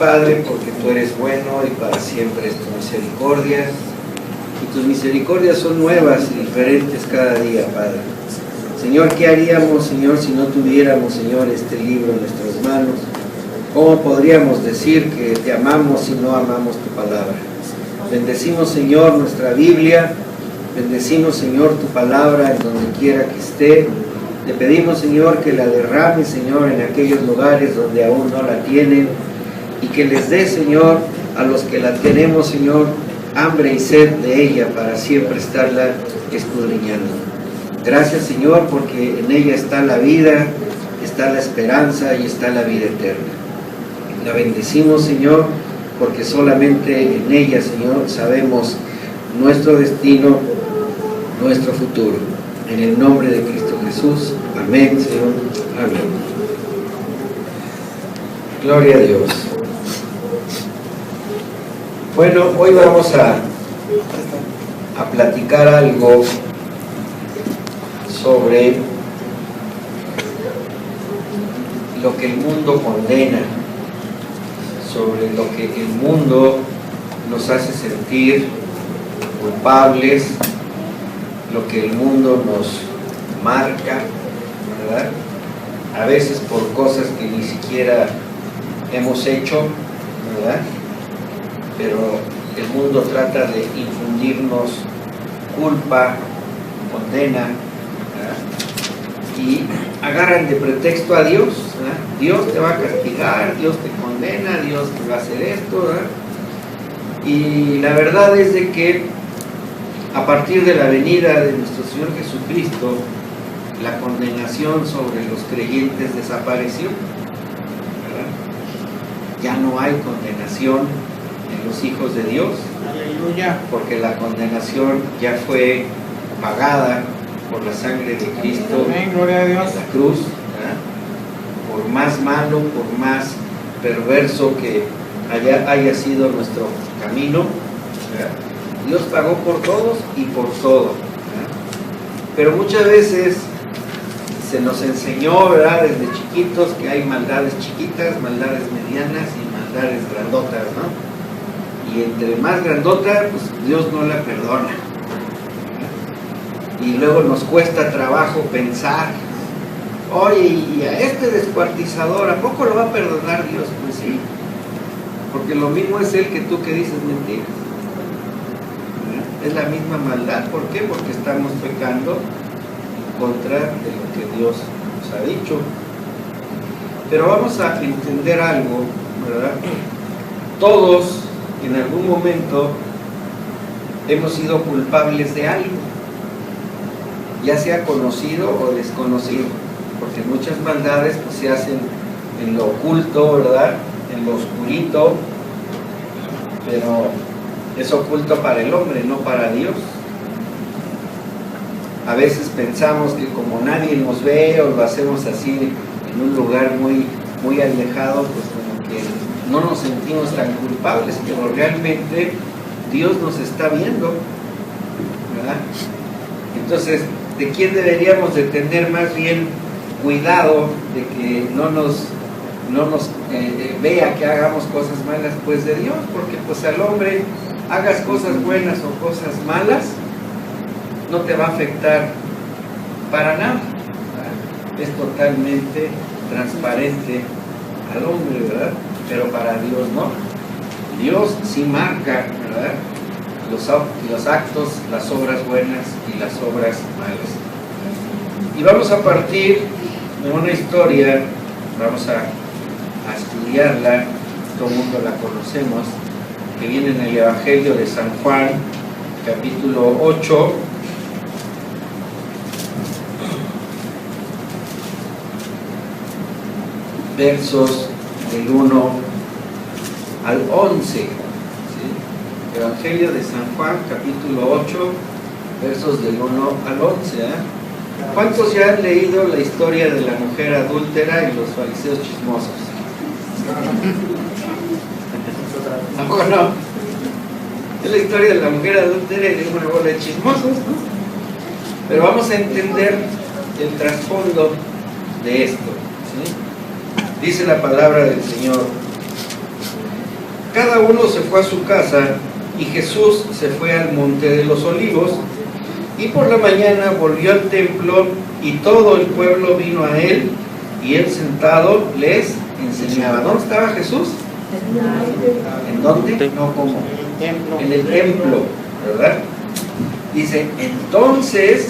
Padre, porque tú eres bueno y para siempre es tu misericordia. Y tus misericordias son nuevas y diferentes cada día, Padre. Señor, ¿qué haríamos, Señor, si no tuviéramos, Señor, este libro en nuestras manos? ¿Cómo podríamos decir que te amamos si no amamos tu palabra? Bendecimos, Señor, nuestra Biblia. Bendecimos, Señor, tu palabra en donde quiera que esté. Te pedimos, Señor, que la derrames, Señor, en aquellos lugares donde aún no la tienen. Y que les dé, Señor, a los que la tenemos, Señor, hambre y sed de ella para siempre estarla escudriñando. Gracias, Señor, porque en ella está la vida, está la esperanza y está la vida eterna. La bendecimos, Señor, porque solamente en ella, Señor, sabemos nuestro destino, nuestro futuro. En el nombre de Cristo Jesús. Amén, Señor. Amén. Gloria a Dios. Bueno, hoy vamos a platicar algo sobre lo que el mundo condena, sobre lo que el mundo nos hace sentir culpables, lo que el mundo nos marca, ¿verdad? A veces por cosas que ni siquiera hemos hecho, ¿verdad? Pero el mundo trata de infundirnos culpa, condena, ¿verdad? Y agarran de pretexto a Dios, ¿verdad? Dios te va a castigar, Dios te condena, Dios te va a hacer esto, ¿verdad? Y la verdad es de que a partir de la venida de nuestro Señor Jesucristo, la condenación sobre los creyentes desapareció, ¿verdad? Ya no hay condenación en los hijos de Dios. Aleluya. Porque la condenación ya fue pagada por la sangre de Cristo. Amén, gloria a Dios. En la cruz, ¿verdad? Por más malo, por más perverso que haya sido nuestro camino, ¿verdad? Dios pagó por todos y por todo, ¿verdad? Pero muchas veces se nos enseñó, ¿verdad?, desde chiquitos, que hay maldades chiquitas, maldades medianas y maldades grandotas, ¿no? Y entre más grandota, pues Dios no la perdona, ¿verdad? Y luego nos cuesta trabajo pensar, oye, y a este descuartizador, ¿a poco lo va a perdonar Dios? Pues sí, porque lo mismo es él que tú que dices mentiras. Es la misma maldad. ¿Por qué? Porque estamos pecando en contra de lo que Dios nos ha dicho. Pero vamos a entender algo, ¿verdad? Todos en algún momento hemos sido culpables de algo, ya sea conocido o desconocido, porque muchas maldades pues, se hacen en lo oculto, ¿verdad? En lo oscurito, pero es oculto para el hombre, no para Dios. A veces pensamos que como nadie nos ve o lo hacemos así en un lugar muy, muy alejado, pues como que no nos sentimos tan culpables, pero realmente Dios nos está viendo, ¿verdad? Entonces, ¿de quién deberíamos de tener más bien cuidado de que no nos vea que hagamos cosas malas? Pues de Dios, porque pues al hombre, hagas cosas buenas o cosas malas, no te va a afectar para nada, ¿verdad? Es totalmente transparente al hombre, ¿verdad? Pero para Dios no. Dios sí marca, ¿verdad?, los actos, las obras buenas y las obras malas. Y vamos a partir de una historia, vamos a estudiarla, todo el mundo la conocemos, que viene en el Evangelio de San Juan, capítulo 8, versos del 1 al 11. ¿Sí? Evangelio de San Juan, capítulo 8, versos del 1 al 11. ¿Cuántos ya han leído la historia de la mujer adúltera y los fariseos chismosos? ¿Tampoco no? Es la historia de la mujer adúltera y de una bola de chismosos, ¿no? Pero vamos a entender el trasfondo de esto, ¿sí? Dice la palabra del Señor: Cada uno se fue a su casa y Jesús se fue al monte de los Olivos, y por la mañana volvió al templo y todo el pueblo vino a él, y él sentado les enseñaba. ¿Dónde estaba Jesús? ¿En dónde? No, ¿cómo? En el templo, ¿verdad? Dice, entonces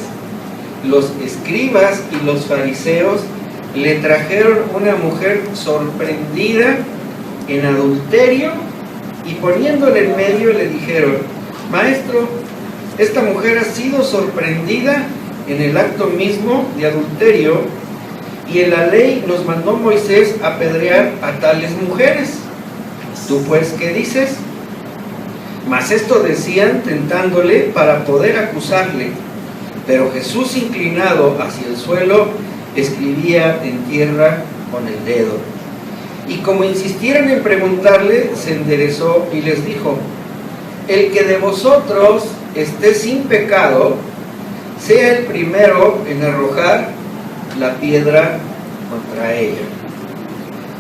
los escribas y los fariseos le trajeron una mujer sorprendida en adulterio, y poniéndole en medio le dijeron, maestro, esta mujer ha sido sorprendida en el acto mismo de adulterio, y en la ley nos mandó Moisés apedrear a tales mujeres. ¿Tú pues qué dices? Mas esto decían tentándole para poder acusarle. Pero Jesús, inclinado hacia el suelo, escribía en tierra con el dedo. Y como insistieran en preguntarle, se enderezó y les dijo, el que de vosotros esté sin pecado, sea el primero en arrojar la piedra contra ella.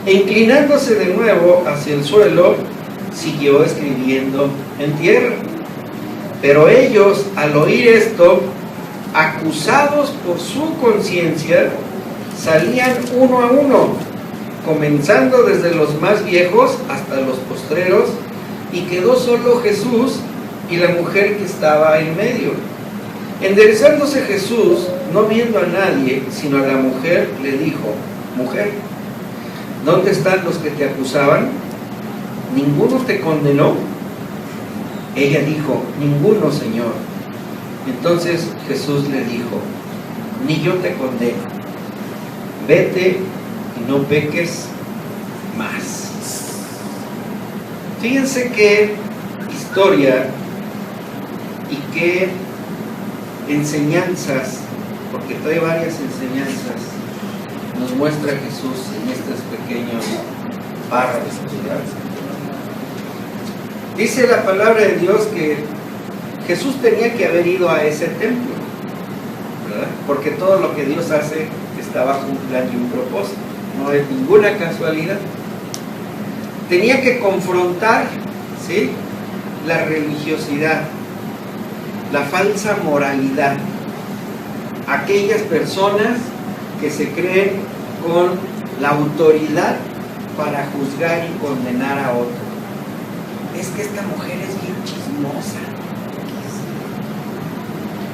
E inclinándose de nuevo hacia el suelo, siguió escribiendo en tierra. Pero ellos, al oír esto, acusados por su conciencia, salían uno a uno, comenzando desde los más viejos hasta los postreros, y quedó solo Jesús y la mujer que estaba en medio. Enderezándose Jesús, no viendo a nadie, sino a la mujer, le dijo, mujer, ¿dónde están los que te acusaban? ¿Ninguno te condenó? Ella dijo, ninguno, Señor. Entonces Jesús le dijo, ni yo te condeno, vete y no peques más. Fíjense qué historia y qué enseñanzas, porque trae varias enseñanzas, nos muestra Jesús en estos pequeños párrafos, ¿verdad? Dice la palabra de Dios que Jesús tenía que haber ido a ese templo, ¿verdad? Porque todo lo que Dios hace está bajo un plan y un propósito, no es ninguna casualidad. Tenía que confrontar, ¿sí?, la religiosidad, la falsa moralidad, aquellas personas que se creen con la autoridad para juzgar y condenar a otro. Es que esta mujer es bien chismosa.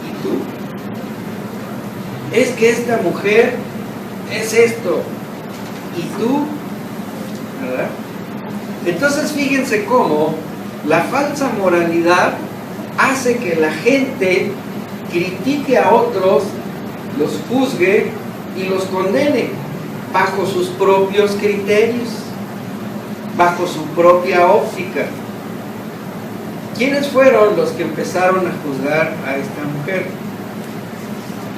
¿Y tú? Es que esta mujer es esto. ¿Y tú? ¿Verdad? Entonces fíjense cómo la falsa moralidad hace que la gente critique a otros, los juzgue y los condene bajo sus propios criterios, bajo su propia óptica. ¿Quiénes fueron los que empezaron a juzgar a esta mujer?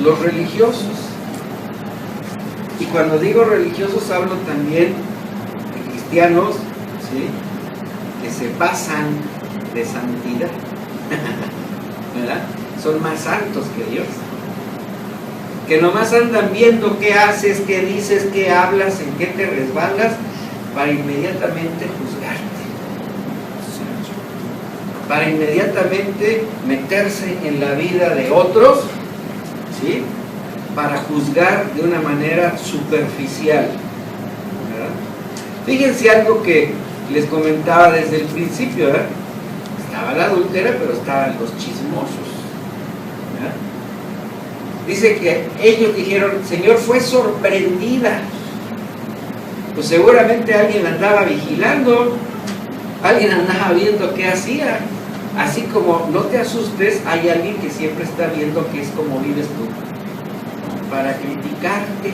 Los religiosos. Y cuando digo religiosos hablo también de cristianos, ¿sí?, que se pasan de santidad, ¿verdad? Son más santos que Dios, que nomás andan viendo qué haces, qué dices, qué hablas, en qué te resbalas, para inmediatamente juzgarte, para inmediatamente meterse en la vida de otros, ¿sí?, para juzgar de una manera superficial, ¿verdad? Fíjense algo que les comentaba desde el principio, ¿verdad? Estaba la adúltera, pero estaban los chismosos, ¿verdad? Dice que ellos dijeron, Señor, fue sorprendida. Pues seguramente alguien andaba vigilando, alguien andaba viendo qué hacía. Así como no te asustes, hay alguien que siempre está viendo qué es como vives tú, para criticarte.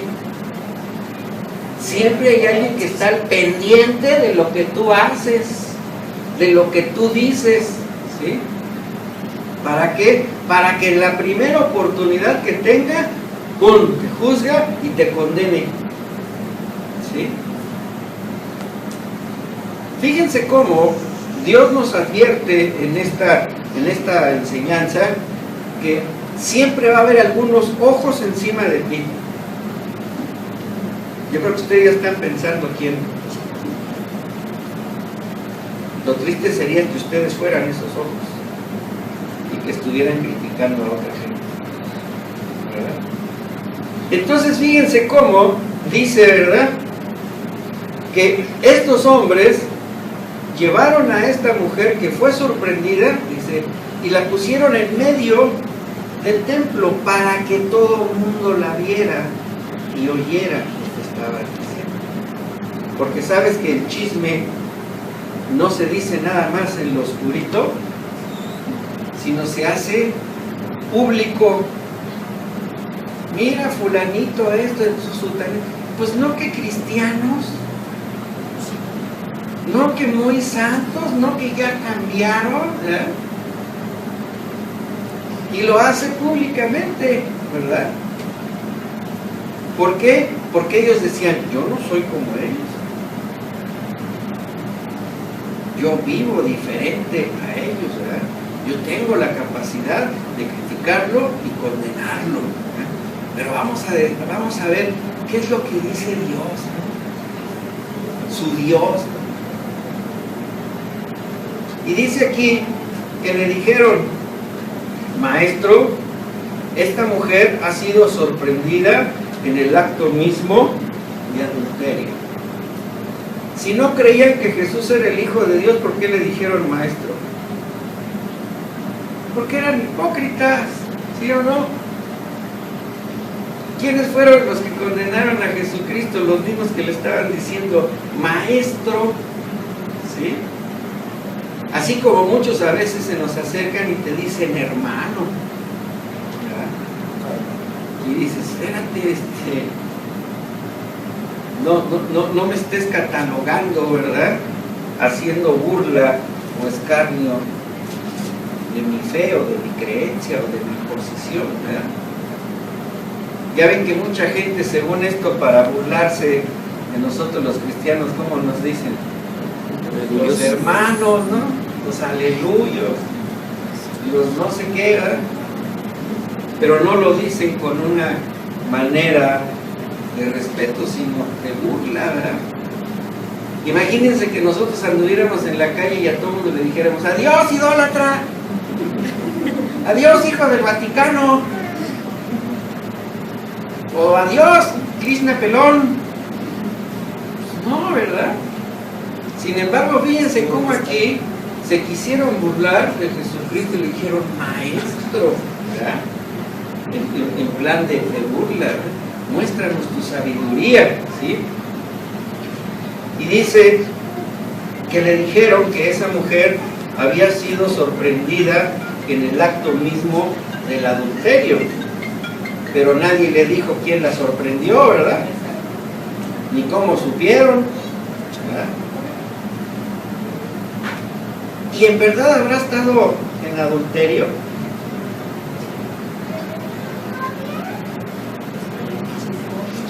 Siempre hay alguien que está al pendiente de lo que tú haces, de lo que tú dices, ¿sí? ¿Para qué? Para que en la primera oportunidad que tenga, ¡pum!, te juzga y te condene, ¿sí? Fíjense cómo Dios nos advierte en esta enseñanza que siempre va a haber algunos ojos encima de ti. Yo creo que ustedes ya están pensando quién. Lo triste sería que ustedes fueran esos hombres y que estuvieran criticando a otra gente, ¿verdad? Entonces fíjense cómo dice, ¿verdad?, que estos hombres llevaron a esta mujer que fue sorprendida, dice, y la pusieron en medio del templo para que todo el mundo la viera y oyera lo que estaba diciendo. Porque sabes que el chisme no se dice nada más en lo oscurito, sino se hace público. Mira, fulanito, esto, sutanito. Pues no que cristianos, no que muy santos, no que ya cambiaron, ¿verdad? Y lo hace públicamente, ¿verdad? ¿Por qué? Porque ellos decían, yo no soy como ellos. Yo vivo diferente a ellos, ¿verdad? Yo tengo la capacidad de criticarlo y condenarlo, ¿verdad? Pero vamos a ver qué es lo que dice Dios, ¿no? Su Dios. Y dice aquí que le dijeron, maestro, esta mujer ha sido sorprendida en el acto mismo de adulterio. Si no creían que Jesús era el Hijo de Dios, ¿por qué le dijeron maestro? Porque eran hipócritas, ¿sí o no? ¿Quiénes fueron los que condenaron a Jesucristo? Los mismos que le estaban diciendo maestro, ¿sí? Así como muchos a veces se nos acercan y te dicen hermano, ¿verdad? Y dices, espérate, no me estés catalogando, ¿verdad? Haciendo burla o escarnio de mi fe o de mi creencia o de mi posición, ¿verdad? Ya ven que mucha gente, según esto, para burlarse de nosotros los cristianos, ¿cómo nos dicen? Los hermanos, ¿no? Los aleluyos, los no sé qué, ¿verdad? Pero no lo dicen con una manera de respeto, sino de burla, ¿verdad? Imagínense que nosotros anduviéramos en la calle y a todo el mundo le dijéramos, adiós, idólatra, adiós, hijo del Vaticano, o adiós, Krishna pelón. No, ¿verdad? Sin embargo, fíjense cómo aquí se quisieron burlar de Jesucristo y le dijeron maestro, ¿verdad? En plan de burla, ¿verdad? Muéstranos tu sabiduría, ¿sí? Y dice que le dijeron que esa mujer había sido sorprendida en el acto mismo del adulterio, pero nadie le dijo quién la sorprendió, ¿verdad? Ni cómo supieron, ¿verdad? ¿Y en verdad habrá estado en adulterio?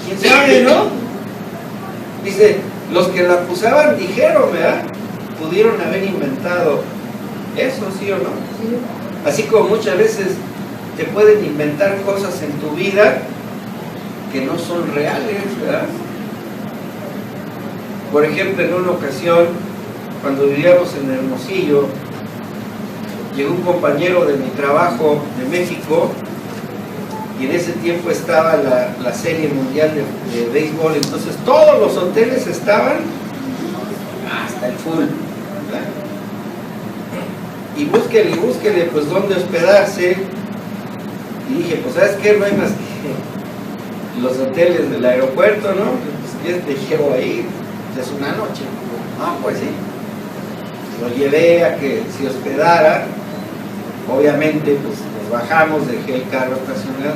¿Quién sabe, no? Dice, los que la acusaban dijeron, ¿verdad? Pudieron haber inventado eso, ¿sí o no? Así como muchas veces te pueden inventar cosas en tu vida que no son reales, ¿verdad? Por ejemplo, en una ocasión, cuando vivíamos en Hermosillo, llegó un compañero de mi trabajo de México y en ese tiempo estaba la serie mundial de béisbol, entonces todos los hoteles estaban hasta el full, ¿verdad? Y búsquele pues dónde hospedarse, y dije, pues ¿sabes qué? No hay más que los hoteles del aeropuerto, ¿no? Pues te llevo ahí, es una noche. Ah, pues sí. Lo llevé a que se hospedara, obviamente pues nos bajamos, dejé el carro estacionado,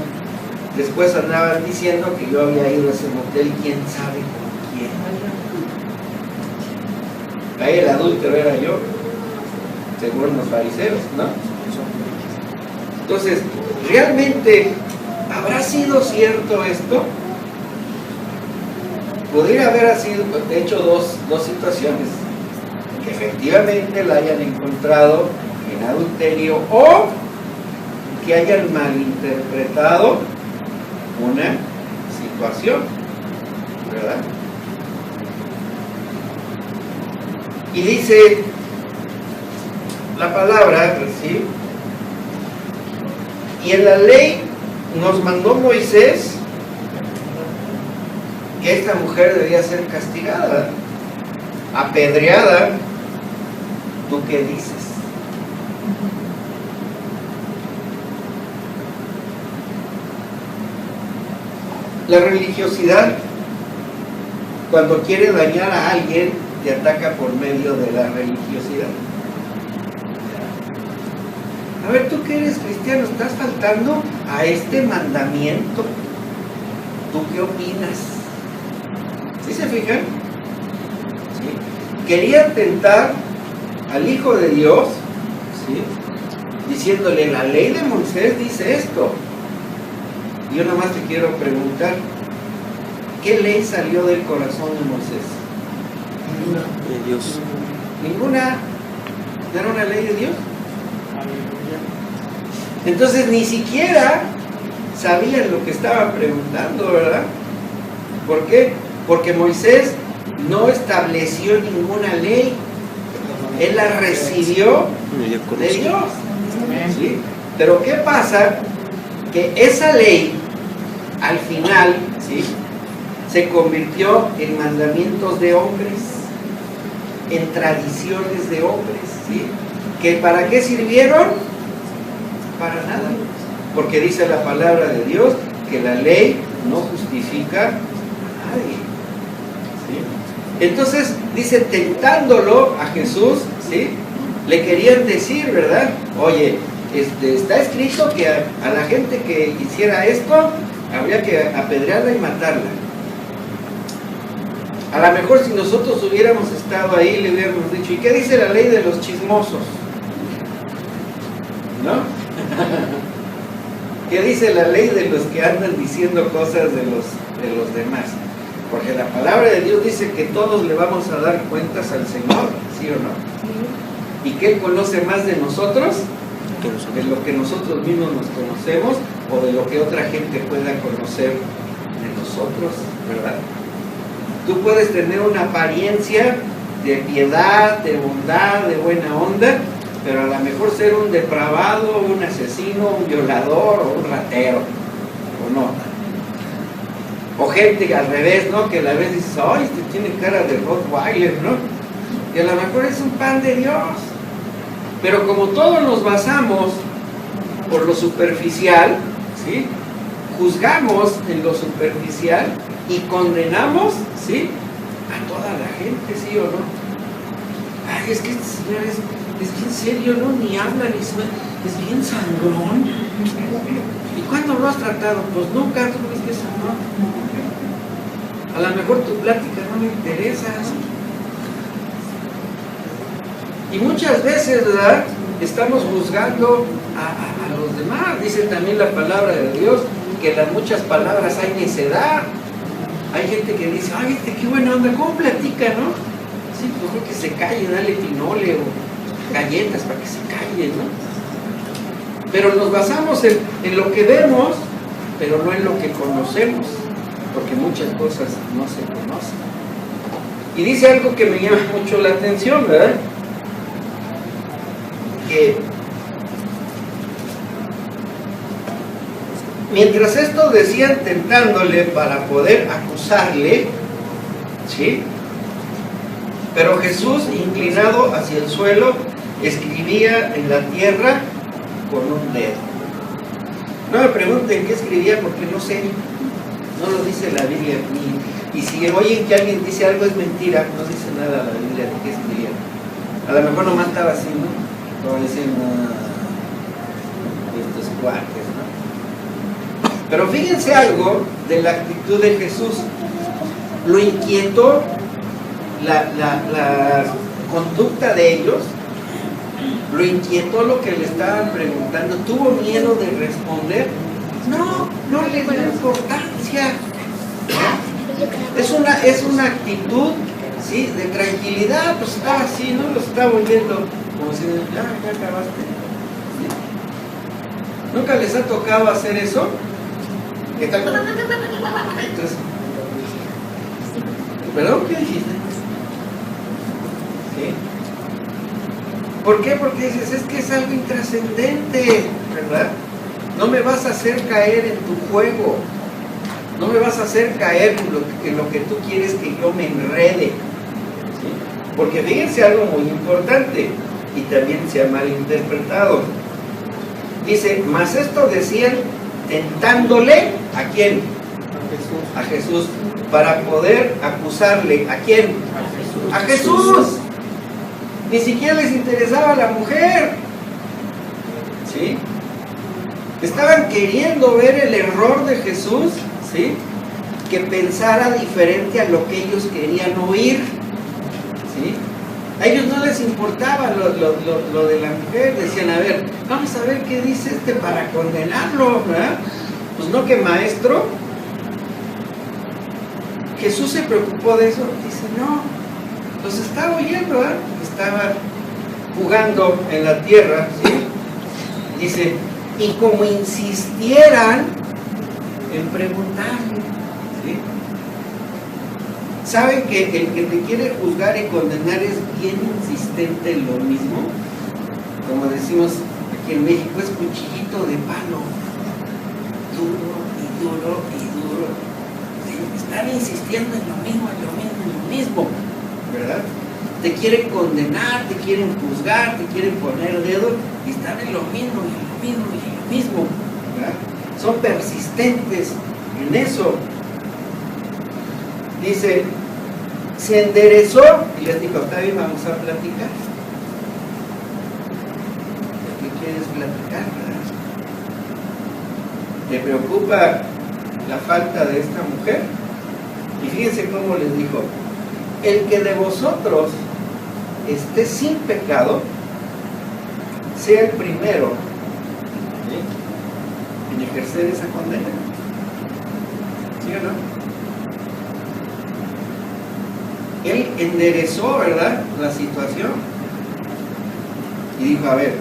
después andaban diciendo que yo había ido a ese motel, quién sabe con quién. Ahí el adúltero era yo, según los fariseos, ¿no? Entonces, ¿realmente habrá sido cierto esto? Podría haber sido, de hecho, dos situaciones. Que efectivamente la hayan encontrado en adulterio o que hayan malinterpretado una situación, ¿verdad? Y dice la palabra, ¿sí? Y en la ley nos mandó Moisés que esta mujer debía ser castigada, apedreada. ¿Tú qué dices? La religiosidad, cuando quiere dañar a alguien, te ataca por medio de la religiosidad. A ver, tú que eres cristiano, estás faltando a este mandamiento. ¿Tú qué opinas? ¿Sí se fijan? ¿Sí? Quería tentar al Hijo de Dios, ¿sí? Diciéndole, la ley de Moisés dice esto. Yo nada más te quiero preguntar, ¿qué ley salió del corazón de Moisés? Ninguna. De Dios. ¿Ninguna? ¿No era una ley de Dios? Entonces ni siquiera sabían lo que estaban preguntando, ¿verdad? ¿Por qué? Porque Moisés no estableció ninguna ley. Él la recibió de Dios. ¿Sí? Pero ¿qué pasa? Que esa ley, al final, ¿sí?, se convirtió en mandamientos de hombres, en tradiciones de hombres, ¿sí? ¿Que para qué sirvieron? Para nada. Porque dice la palabra de Dios que la ley no justifica a nadie, ¿sí? Entonces, dice, tentándolo a Jesús, ¿sí?, le querían decir, ¿verdad? Oye, está escrito que a la gente que hiciera esto habría que apedrearla y matarla. A lo mejor si nosotros hubiéramos estado ahí, le hubiéramos dicho, ¿y qué dice la ley de los chismosos? ¿No? ¿Qué dice la ley de los que andan diciendo cosas de los demás? Porque la palabra de Dios dice que todos le vamos a dar cuentas al Señor, ¿sí o no? Sí. ¿Y que Él conoce más de nosotros? De lo que nosotros mismos nos conocemos o de lo que otra gente pueda conocer de nosotros, ¿verdad? Tú puedes tener una apariencia de piedad, de bondad, de buena onda, pero a lo mejor ser un depravado, un asesino, un violador o un ratero, ¿o no? O gente al revés, ¿no? Que a la vez dices, ¡ay, este tiene cara de Rottweiler!, ¿no? Y a lo mejor es un pan de Dios. Pero como todos nos basamos por lo superficial, ¿sí?, juzgamos en lo superficial y condenamos, ¿sí?, a toda la gente, ¿sí o no? Ay, es que este señor es bien serio, ¿no? Ni habla, ni se... es bien sangrón. ¿Y cuándo lo has tratado? Pues nunca, tú ves que es sangrón. A lo mejor tu plática no le interesa. Y muchas veces, ¿verdad?, estamos juzgando a los demás. Dice también la palabra de Dios que en las muchas palabras hay necedad. Hay gente que dice, ay, qué buena onda, ¿cómo platica, no? Sí, pues no, que se calle, dale pinole o galletas para que se calle, ¿no? Pero nos basamos en lo que vemos, pero no en lo que conocemos, porque muchas cosas no se conocen. Y dice algo que me llama mucho la atención, ¿verdad? Que mientras estos decían tentándole para poder acusarle, ¿sí?, pero Jesús, inclinado hacia el suelo, escribía en la tierra con un dedo. No me pregunten qué escribía porque no sé, no lo dice la Biblia. Y si oyen que alguien dice algo es mentira, no dice nada la Biblia de qué escribía. A lo mejor nomás estaba así, ¿no? Como diciendo, estos cuates, ¿no? Pero fíjense algo de la actitud de Jesús. Lo inquietó la conducta de ellos, lo inquietó lo que le estaban preguntando, tuvo miedo de responder, no le dio importancia. Es una actitud, ¿sí?, de tranquilidad. Pues estaba así, ¿no? Lo estaba oyendo como si ya acabaste, ¿sí? ¿Nunca les ha tocado hacer eso? ¿Qué tal? Entonces, ¿perdón? ¿Qué dijiste? ¿Sí? ¿Por qué? Porque dices, es que es algo intrascendente, ¿verdad? No me vas a hacer caer en tu juego. No me vas a hacer caer en lo que tú quieres que yo me enrede. ¿Sí? Porque fíjense algo muy importante, y también se ha malinterpretado. Dice, mas esto decían tentándole, ¿a quién? A Jesús, para poder acusarle, ¿a quién? A Jesús. Ni siquiera les interesaba la mujer. ¿Sí? Estaban queriendo ver el error de Jesús, ¿sí? Que pensara diferente a lo que ellos querían oír. ¿Sí? A ellos no les importaba lo de la mujer. Decían, a ver, vamos a ver qué dice para condenarlo, ¿verdad? Pues no, que maestro. Jesús se preocupó de eso. Dice, no, los estaba oyendo, ¿verdad? Estaba jugando en la tierra, ¿sí? Dice, y como insistieran en preguntarle, ¿sí? ¿Saben que el que te quiere juzgar y condenar es bien insistente en lo mismo? Como decimos aquí en México, es cuchillito de palo, duro y duro y duro. ¿Sí? Están insistiendo en lo mismo, en lo mismo, en lo mismo, ¿verdad? Te quieren condenar, te quieren juzgar, te quieren poner dedo y están en lo mismo, y en lo mismo, y en lo mismo, ¿verdad? Son persistentes en eso. Dice, se enderezó y les dijo, está bien, vamos a platicar. ¿De qué quieres platicar, verdad? ¿Te preocupa la falta de esta mujer? Y fíjense cómo les dijo, el que de vosotros esté sin pecado, sea el primero, ¿sí?, en ejercer esa condena. ¿Sí o no? Él enderezó, ¿verdad?, la situación y dijo, a ver,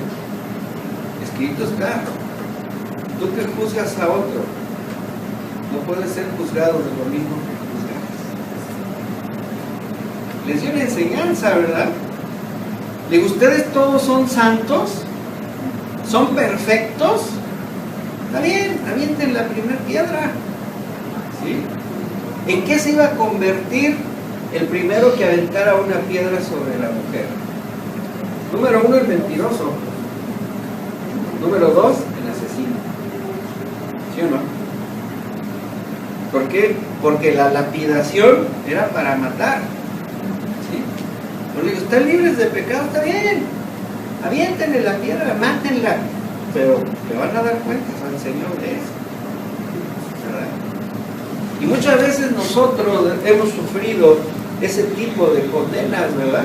escrito está, tú que juzgas a otro, no puedes ser juzgado de lo mismo que juzgas. Les dio una enseñanza, ¿verdad? Le digo, ¿ustedes todos son santos? ¿Son perfectos? Está bien, avienten la primera piedra. ¿Sí? ¿En qué se iba a convertir el primero que aventara una piedra sobre la mujer? Número 1, el mentiroso. Número 2, el asesino. ¿Sí o no? ¿Por qué? Porque la lapidación era para matar. ¿Sí? Porque están libres de pecado, está bien. Aviéntenle la piedra, mátenla. Pero le van a dar cuentas al Señor de eso, ¿verdad? Y muchas veces nosotros hemos sufrido ese tipo de condenas, ¿verdad?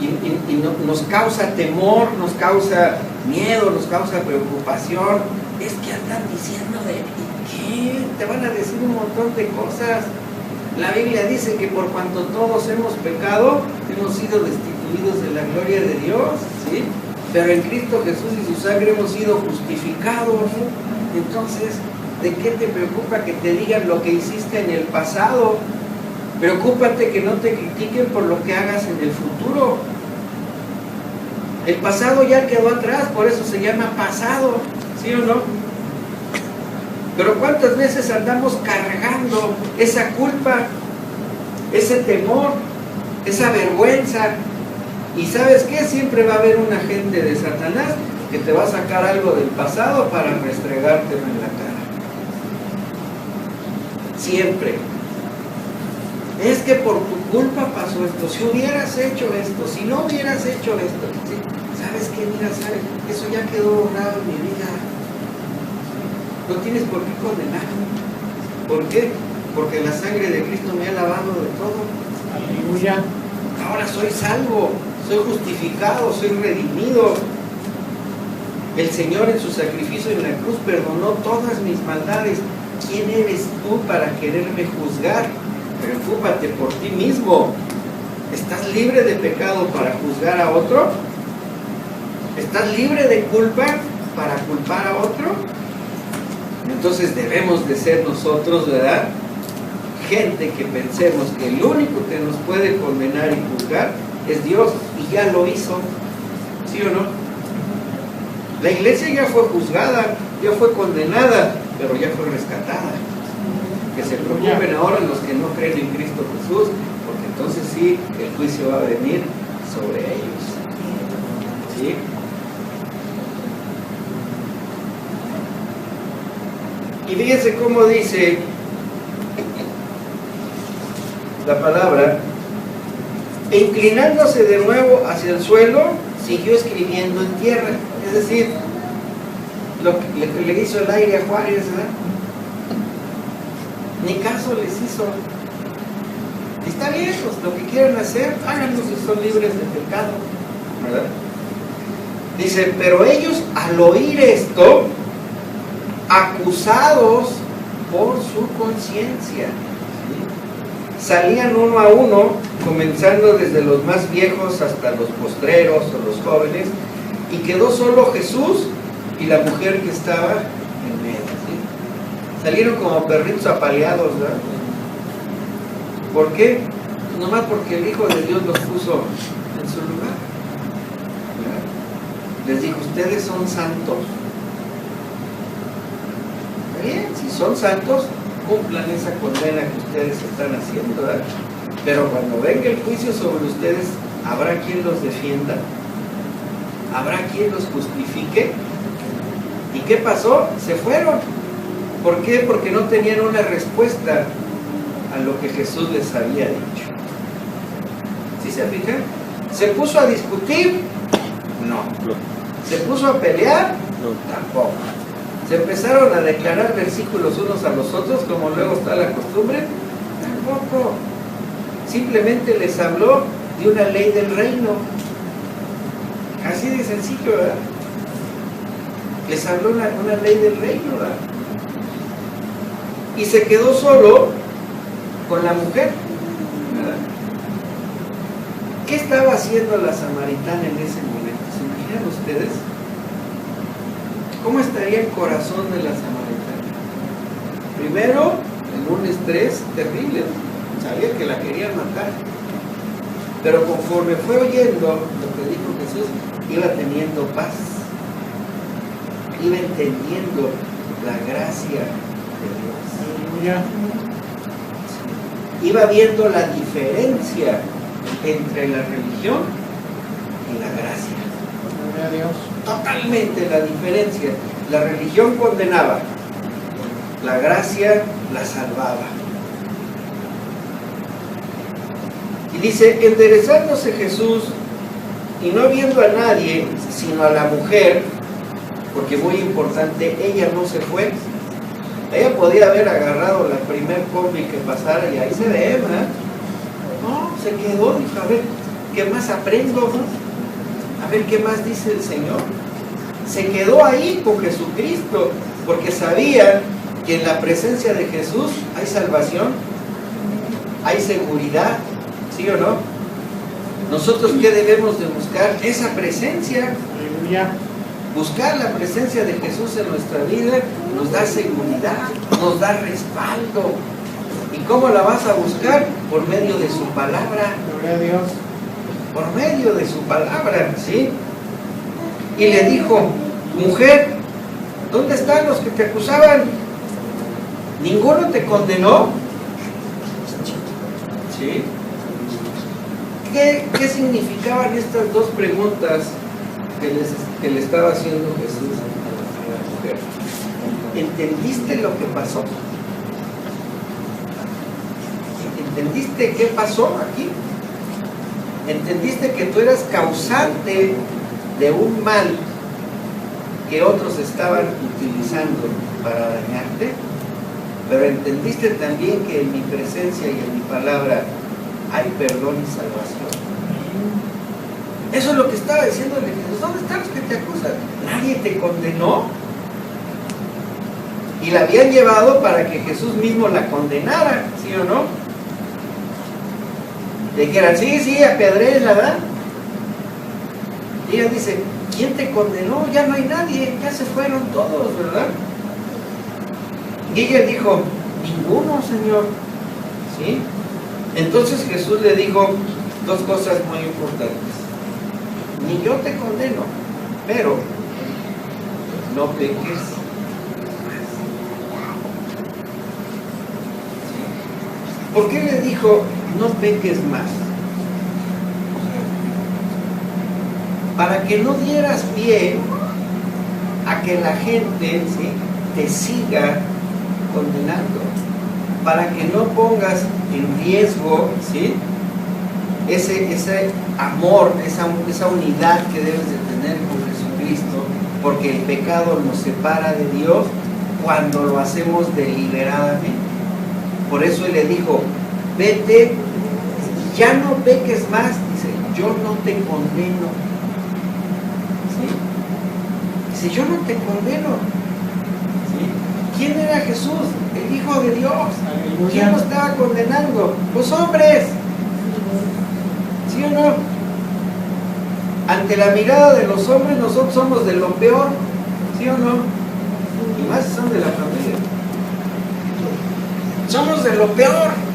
Y nos causa temor, nos causa miedo, nos causa preocupación. Es que andan diciendo de ¿qué? Te van a decir un montón de cosas. La Biblia dice que por cuanto todos hemos pecado, hemos sido destituidos de la gloria de Dios, ¿sí? Pero en Cristo Jesús y su sangre hemos sido justificados, ¿sí? Entonces, ¿de qué te preocupa que te digan lo que hiciste en el pasado? Preocúpate que no te critiquen por lo que hagas en el futuro. El pasado ya quedó atrás, por eso se llama pasado, ¿sí o no? Pero ¿cuántas veces andamos cargando esa culpa, ese temor, esa vergüenza? Y ¿sabes qué? Siempre va a haber un agente de Satanás que te va a sacar algo del pasado para restregártelo en la cara. Siempre. Es que por tu culpa pasó esto, si hubieras hecho esto, si no hubieras hecho esto, ¿sí? ¿Sabes qué? Mira, ¿sabes? Eso ya quedó borrado en mi vida. No tienes por qué condenarme. ¿Por qué? Porque la sangre de Cristo me ha lavado de todo. Aleluya. Ahora soy salvo, soy justificado, soy redimido. El Señor en su sacrificio en la cruz perdonó todas mis maldades. ¿Quién eres tú para quererme juzgar? Preocúpate por ti mismo. ¿Estás libre de pecado para juzgar a otro? ¿Estás libre de culpa para culpar a otro? Entonces debemos de ser nosotros, ¿verdad?, gente que pensemos que el único que nos puede condenar y juzgar es Dios y ya lo hizo, ¿sí o no? La iglesia ya fue juzgada, ya fue condenada, pero ya fue rescatada. Que se preocupen ahora los que no creen en Cristo Jesús, porque entonces sí, el juicio va a venir sobre ellos. ¿Sí? Y fíjense cómo dice la palabra, e inclinándose de nuevo hacia el suelo, siguió escribiendo en tierra. Es decir, lo que le hizo el aire a Juárez, ¿verdad? Ni caso les hizo. Está bien, pues lo que quieran hacer, háganlo si son libres de pecado, ¿verdad? Dice, pero ellos al oír esto, acusados por su conciencia, salían uno a uno, comenzando desde los más viejos hasta los postreros o los jóvenes, y quedó solo Jesús y la mujer que estaba en medio. ¿Sí? Salieron como perritos apaleados, ¿verdad? ¿Por qué? Nomás porque el Hijo de Dios los puso en su lugar, ¿verdad? Les dijo, ustedes son santos. Bien, si son santos, cumplan esa condena que ustedes están haciendo, ¿verdad? Pero cuando venga el juicio sobre ustedes, habrá quien los defienda, habrá quien los justifique. ¿Y qué pasó? Se fueron. ¿Por qué? Porque no tenían una respuesta a lo que Jesús les había dicho. ¿Sí se fijan? ¿Se puso a discutir? No. ¿Se puso a pelear? No. Tampoco. ¿Se empezaron a declarar versículos unos a los otros, como luego está la costumbre? Tampoco. Simplemente les habló de una ley del reino. Así de sencillo, ¿verdad? Les habló una ley del reino, ¿verdad? Y se quedó solo con la mujer, ¿verdad? ¿Qué estaba haciendo la samaritana en ese momento? ¿Se imaginan ustedes? ¿Cómo estaría el corazón de la samaritana? Primero, en un estrés terrible. Sabía que la querían matar. Pero conforme fue oyendo lo que dijo Jesús, iba teniendo paz. Iba entendiendo la gracia de Dios. Iba viendo la diferencia entre la religión y la gracia. Gloria a Dios. Totalmente la diferencia. La religión condenaba, la gracia la salvaba. Y dice, enderezándose Jesús y no viendo a nadie, sino a la mujer, porque muy importante, ella no se fue. Ella podía haber agarrado la primer combi que pasara y ahí se ve, ¿verdad? No, se quedó, dijo, a ver, ¿qué más aprendo? ¿No? A ver, ¿qué más dice el Señor? Se quedó ahí con Jesucristo, porque sabía que en la presencia de Jesús hay salvación, hay seguridad, ¿sí o no? Nosotros, ¿qué debemos de buscar? Esa presencia. Aleluya. Buscar la presencia de Jesús en nuestra vida nos da seguridad, nos da respaldo. ¿Y cómo la vas a buscar? Por medio de su palabra. Gloria a Dios. Por medio de su palabra, ¿sí? Y le dijo, mujer, ¿dónde están los que te acusaban? ¿Ninguno te condenó? ¿Sí? ¿Qué significaban estas dos preguntas que le estaba haciendo Jesús a la mujer? ¿Entendiste lo que pasó? ¿Entendiste qué pasó aquí? ¿Entendiste que tú eras causante de un mal que otros estaban utilizando para dañarte? Pero entendiste también que en mi presencia y en mi palabra hay perdón y salvación. Eso es lo que estaba diciéndole Jesús. ¿Dónde están los que te acusan? Nadie te condenó. Y la habían llevado para que Jesús mismo la condenara, ¿sí o no? Le dijeran, sí, apedréela, ¿verdad? Y ella dice, ¿quién te condenó? Ya no hay nadie, ya se fueron todos, ¿verdad? Y ella dijo, ninguno, Señor. ¿Sí? Entonces Jesús le dijo, dos cosas muy importantes. Ni yo te condeno, pero no peques. ¿Por qué le dijo no peques más? Para que no dieras pie a que la gente, ¿sí?, te siga condenando, para que no pongas en riesgo, ¿sí?, ese amor, esa unidad que debes de tener con Jesucristo, porque el pecado nos separa de Dios cuando lo hacemos deliberadamente. Por eso Él le dijo, vete, ya no peques más, dice, yo no te condeno. ¿Sí? Dice, yo no te condeno. ¿Sí? ¿Quién era Jesús? El Hijo de Dios. ¿Quién lo estaba condenando? Los hombres. ¿Sí o no? Ante la mirada de los hombres, nosotros somos de lo peor. ¿Sí o no? Y más si son de la familia. Somos de lo peor.